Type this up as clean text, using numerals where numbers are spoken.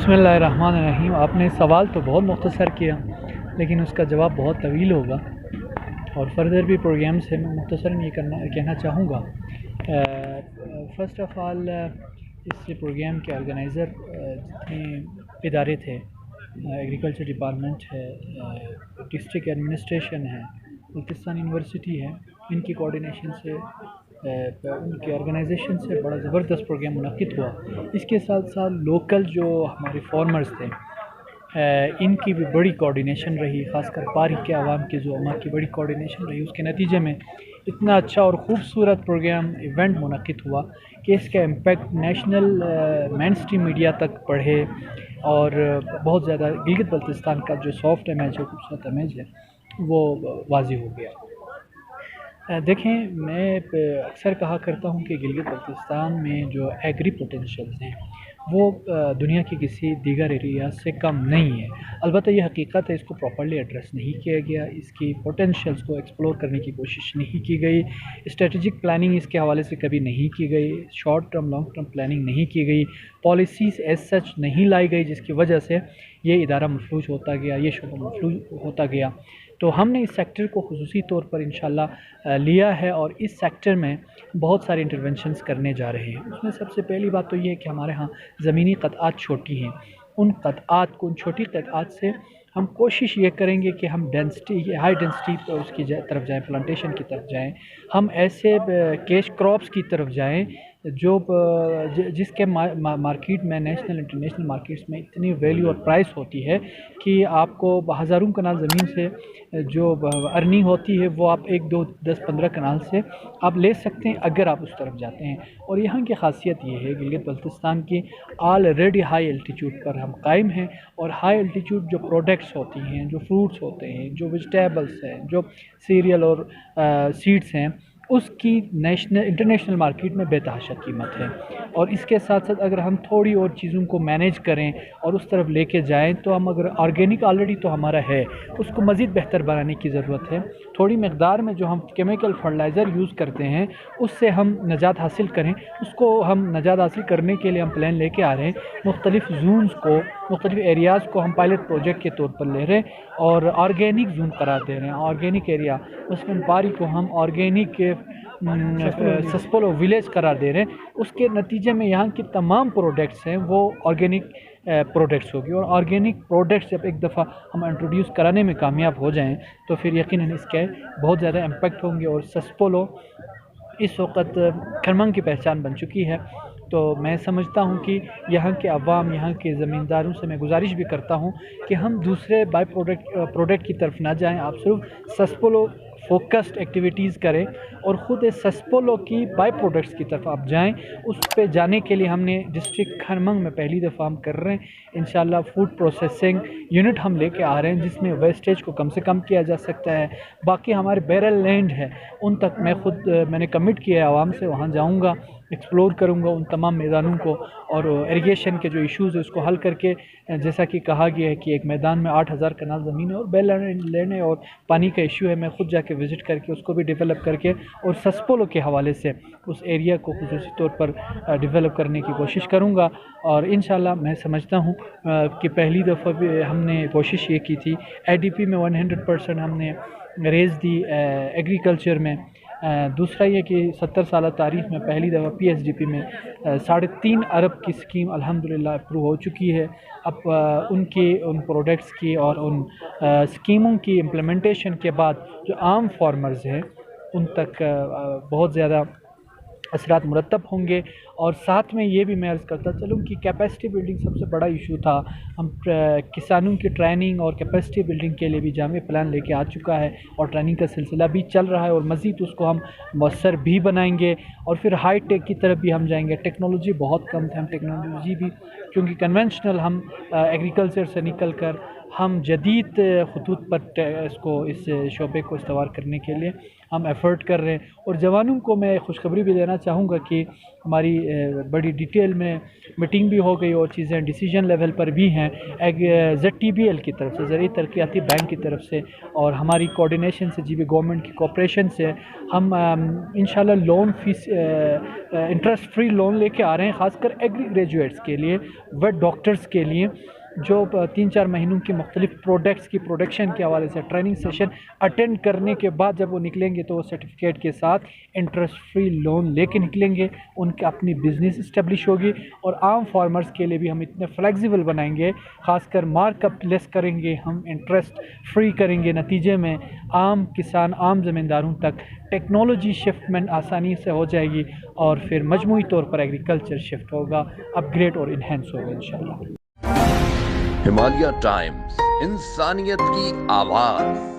बिस्मिल्लाहिर्रहमानिर्रहीम। आपने सवाल तो बहुत मुख्तसर किया, लेकिन उसका जवाब बहुत तवील होगा और फर्दर भी प्रोग्राम से मैं मुख्तसरन ये कहना चाहूँगा। फ़र्स्ट ऑफ़ ऑल इस प्रोग्राम के ऑर्गेनाइज़र जितने इदारे थे, एग्रीकल्चर डिपार्टमेंट है, डिस्ट्रिक्ट एडमिनिस्ट्रेशन है, बल्तिस्तान यूनिवर्सिटी है, इनकी कोऑर्डिनेशन से उनके ऑर्गेनाइजेशन से बड़ा ज़बरदस्त प्रोग्राम मुनक़िद हुआ। इसके साथ साथ लोकल जो हमारे फार्मर्स थे, इनकी भी बड़ी कोऑर्डिनेशन रही, ख़ासकर पारी के आवाम के जो अमा की बड़ी कोऑर्डिनेशन रही। उसके नतीजे में इतना अच्छा और ख़ूबसूरत प्रोग्राम इवेंट मुनक़िद हुआ कि इसका impact national main stream media तक बढ़े और बहुत ज़्यादा गिलगित बल्तिस्तान का जो सॉफ्ट इमेज है, खूबसूरत इमेज है, वो वाज़ी हो गया। देखें, मैं अक्सर कहा करता हूँ कि गिलगित बल्तिस्तान में जो एग्री पोटेंशियल्स हैं वो दुनिया की किसी दीगर एरिया से कम नहीं है। अलबत्ता ये हकीकत है, इसको प्रॉपर्ली एड्रेस नहीं किया गया, इसकी पोटेंशियल्स को एक्सप्लोर करने की कोशिश नहीं की गई, स्ट्रेटजिक प्लानिंग इसके हवाले से कभी नहीं की गई, short term long term planning नहीं की गई, पॉलिसीज़ एज सच नहीं लाई गई, जिसकी वजह से ये इदारा मफलूज होता गया, ये शोबा मफलूज होता गया। तो हमने इस सेक्टर को खुसूसी तौर पर इंशाल्लाह लिया है और इस सेक्टर में बहुत सारे इंटरवेंशंस करने जा रहे हैं। उसमें सबसे पहली बात तो ये है कि हमारे यहाँ ज़मीनी क़तआत छोटी हैं। उन क़तआत को, उन छोटी क़तआत से हम कोशिश ये करेंगे कि हम डेंसिटी, हाई डेंसिटी पर उसकी तरफ जाएँ, प्लांटेशन की तरफ जाएँ। हम ऐसे कैश क्रॉप्स की तरफ जाएँ जो जिसके मार्केट में, नेशनल इंटरनेशनल मार्केट्स में इतनी वैल्यू और प्राइस होती है कि आपको हज़ारों कनाल ज़मीन से जो अर्निंग होती है वो आप 1, 2, 10, 15 कनाल से आप ले सकते हैं अगर आप उस तरफ जाते हैं। और यहाँ की ख़ासियत ये है, गिलगित बल्तिस्तान की ऑलरेडी हाई एल्टीट्यूड पर हम कायम हैं और हाई एल्टीट्यूड जो प्रोडक्ट्स होती हैं, जो फ्रूट्स होते हैं, जो वेजिटेबल्स हैं, जो सीरियल और सीड्स हैं, उसकी नेशनल इंटरनेशनल मार्केट में बेतहाशा कीमत है। और इसके साथ साथ अगर हम थोड़ी और चीज़ों को मैनेज करें और उस तरफ लेके जाएं, तो हम अगर ऑर्गेनिक ऑलरेडी तो हमारा है, उसको मज़ीद बेहतर बनाने की ज़रूरत है। थोड़ी मकदार में जो हम केमिकल फर्टिलाइज़र यूज़ करते हैं उससे हम निजात हासिल करें, उसको हम निजात हासिल करने के लिए हम प्लान लेके आ रहे हैं। मुख्तलिफ़ जोन्स को, मुख्तलिफ़ एरियाज़ को हम पायलट प्रोजेक्ट के तौर पर ले रहे हैं और ऑर्गेनिक जोन करार दे रहे हैं। ऑर्गेनिक एरिया उसमें पारी को हम ऑर्गेनिक सस्पोलो विलेज करार दे रहे हैं। उसके नतीजे में यहाँ की तमाम प्रोडक्ट्स हैं वो ऑर्गेनिक प्रोडक्ट्स होगी और ऑर्गेनिक प्रोडक्ट्स जब एक दफ़ा हम इंट्रोड्यूस कराने में कामयाब हो जाएं तो फिर यकीनन इसके बहुत ज़्यादा इम्पेक्ट होंगे। और सस्पोलो इस वक्त खरमंग की पहचान बन चुकी है। तो मैं समझता हूँ कि यहाँ के अवाम, यहाँ के ज़मींदारों से मैं गुजारिश भी करता हूँ कि हम दूसरे बाई प्रोडक्ट की तरफ ना जाएं, आप सिर्फ सस्पोलो फोकस्ड एक्टिविटीज़ करें और ख़ुद सस्पोलो की बाई प्रोडक्ट्स की तरफ आप जाएं। उस पे जाने के लिए हमने डिस्ट्रिक्ट खरमंग में पहली दफ़ा हम कर रहे हैं। इंशाल्लाह फूड प्रोसेसिंग यूनिट हम लेके आ रहे हैं जिसमें वेस्टेज को कम से कम किया जा सकता है। बाकी हमारे बैरल लैंड है उन तक मैंने कमिट किया है, आवाम से वहाँ जाऊँगा, एक्सप्लोर करूँगा उन तमाम मैदानों को और इरिगेशन के जो इश्यूज़ है उसको हल करके, जैसा कि कहा गया है कि एक मैदान में 8000 कनाल ज़मीन है और बैरल लैंड है और पानी का इशू है, मैं खुद जाके विज़िट करके उसको भी डेवलप करके और सस्पोलो के हवाले से उस एरिया को खुसूसी तौर पर डेवलप करने की कोशिश करूँगा। और इंशाल्लाह मैं समझता हूँ कि पहली दफ़ा भी हमने कोशिश ये की थी, ADP में 100% हमने रेज़ दी एग्रीकल्चर में। दूसरा ये कि 70 साल तारीख़ में पहली दफ़ा PSDP में 3.5 अरब की स्कीम अल्हम्दुलिल्लाह अप्रूव हो चुकी है। अब उन प्रोडक्ट्स की और उन स्कीमों की इम्प्लीमेंटेशन के बाद जो आम फार्मर्स हैं उन तक बहुत ज़्यादा असरात मुरतब होंगे। और साथ में ये भी मैं अर्ज़ करता चलूँ कि कैपेसिटी बिल्डिंग सबसे बड़ा इशू था। हम किसानों की ट्रेनिंग और कैपेसिटी बिल्डिंग के लिए भी जामे प्लान लेके आ चुका है और ट्रेनिंग का सिलसिला भी चल रहा है और मज़ीद उसको हम मौसर भी बनाएंगे और फिर हाई टेक की तरफ भी हम जाएंगे। टेक्नोलॉजी बहुत कम थे, हम टेक्नोलॉजी भी, क्योंकि कन्वेंशनल हम एग्रीकल्चर से निकल कर ہم جدید خطوط پر اس شعبے کو استوار کرنے کے لیے ہم ایفرٹ کر رہے ہیں. اور جوانوں کو میں خوشخبری بھی دینا چاہوں گا کہ ہماری بڑی ڈیٹیل میں میٹنگ بھی ہو گئی اور چیزیں ڈیسیجن لیول پر بھی ہیں. ZTBL کی طرف سے زرعی ترقیاتی بینک کی طرف سے اور ہماری کوآرڈینیشن سے GB گورنمنٹ کی کوآپریشن سے ہم انشاءاللہ loan fees interest free loan لے کے آ رہے ہیں، خاص کر ایگری گریجویٹس کے لیے، ویٹ ڈاکٹرز کے لیے، جو 3-4 مہینوں کی مختلف پروڈکٹس کی پروڈکشن کے حوالے سے ٹریننگ سیشن اٹینڈ کرنے کے بعد جب وہ نکلیں گے تو وہ سرٹیفکیٹ کے ساتھ انٹرسٹ فری لون لے کے نکلیں گے. ان کی اپنی بزنس اسٹیبلش ہوگی. اور عام فارمرز کے لیے بھی ہم اتنے فلیکسیبل بنائیں گے، خاص کر مارک اپ لیس کریں گے، ہم انٹرسٹ فری کریں گے. نتیجے میں عام کسان، عام زمینداروں تک ٹیکنالوجی شفٹمنٹ آسانی سے ہو جائے گی اور پھر مجموعی طور پر ایگریکلچر شفٹ ہوگا، اپ گریڈ اور انہینس ہوگا انشاءاللہ. ہمالیہ ٹائمز، انسانیت کی آواز.